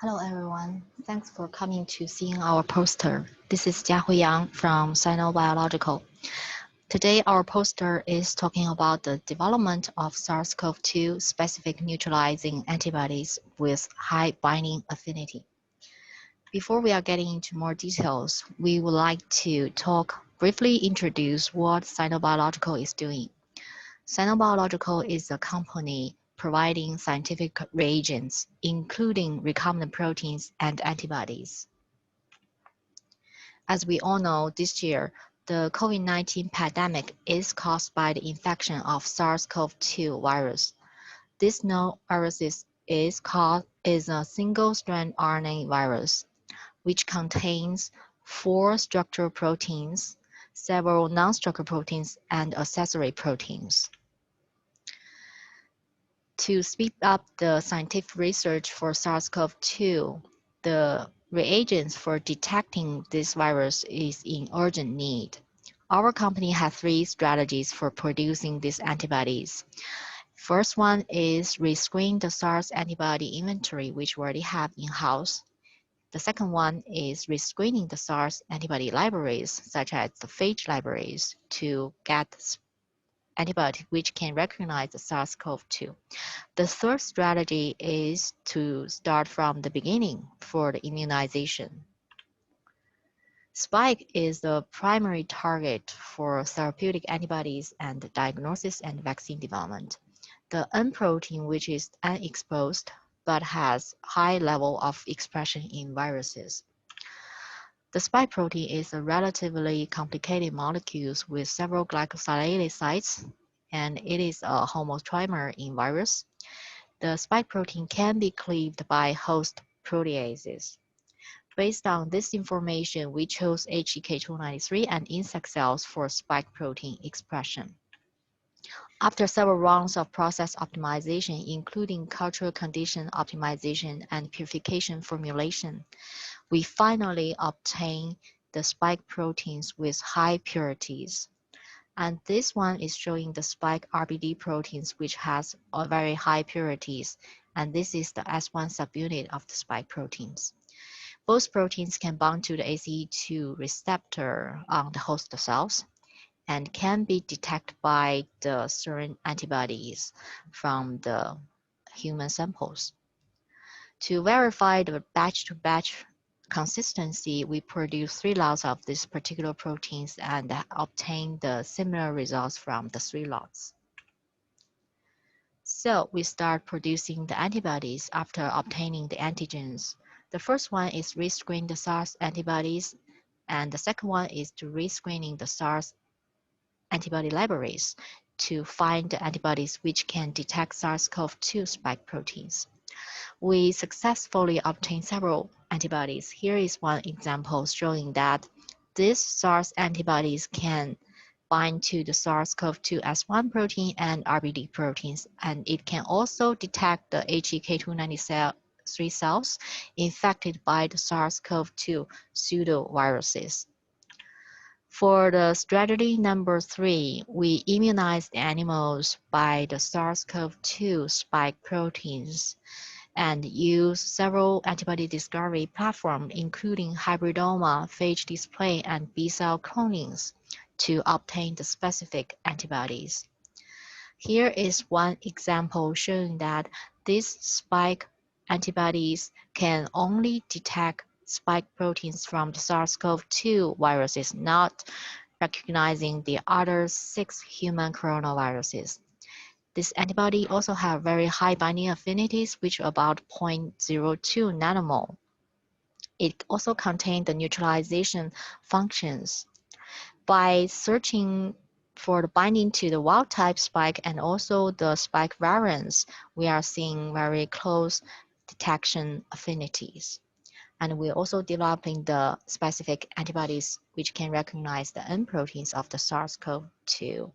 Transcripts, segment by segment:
Hello everyone, thanks for coming to seeing our poster. This is Jiahui Yang from Sinobiological. Today our poster is talking about the development of SARS-CoV-2 specific neutralizing antibodies with high binding affinity. Before we are getting into more details, we would like to briefly introduce what Sinobiological is doing. Sinobiological is a company providing scientific reagents, including recombinant proteins and antibodies. As we all know, this year, the COVID-19 pandemic is caused by the infection of SARS-CoV-2 virus. This known virus is a single-strand RNA virus, which contains 4 structural proteins, several non-structural proteins, and accessory proteins. To speed up the scientific research for SARS-CoV-2, the reagents for detecting this virus is in urgent need. Our company has 3 strategies for producing these antibodies. First one is rescreen the SARS antibody inventory, which we already have in-house. The second one is rescreening the SARS antibody libraries, such as the phage libraries, to get antibody which can recognize the SARS-CoV-2. The third strategy is to start from the beginning for the immunization. Spike is the primary target for therapeutic antibodies and diagnosis and vaccine development. The N protein, which is unexposed but has high level of expression in viruses. The spike protein is a relatively complicated molecule with several glycosylation sites, and it is a homotrimer in virus. The spike protein can be cleaved by host proteases. Based on this information, we chose HEK293 and insect cells for spike protein expression. After several rounds of process optimization, including cultural condition optimization and purification formulation, we finally obtain the spike proteins with high purities. And this one is showing the spike RBD proteins, which has a very high purities. And this is the S1 subunit of the spike proteins. Both proteins can bind to the ACE2 receptor on the host cells and can be detected by the serum antibodies from the human samples. To verify the batch-to-batch consistency, we produce 3 lots of these particular proteins and obtain the similar results from the 3 lots. So we start producing the antibodies after obtaining the antigens. The first one is rescreen the SARS antibodies, and the second one is to rescreening the SARS antibody libraries to find the antibodies which can detect SARS-CoV-2 spike proteins. We successfully obtained several antibodies. Here is one example showing that these SARS antibodies can bind to the SARS-CoV-2 S1 protein and RBD proteins, and it can also detect the HEK293 cells infected by the SARS-CoV-2 pseudoviruses. For the strategy number 3, we immunize the animals by the SARS-CoV-2 spike proteins and use several antibody discovery platforms, including hybridoma, phage display, and B-cell clonings, to obtain the specific antibodies. Here is one example showing that these spike antibodies can only detect spike proteins from the SARS-CoV-2 viruses, not recognizing the other 6 human coronaviruses. This antibody also have very high binding affinities, which are about 0.02 nanomole. It also contains the neutralization functions. By searching for the binding to the wild-type spike and also the spike variants, we are seeing very close detection affinities. And we're also developing the specific antibodies which can recognize the N proteins of the SARS-CoV-2.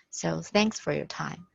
So thanks for your time.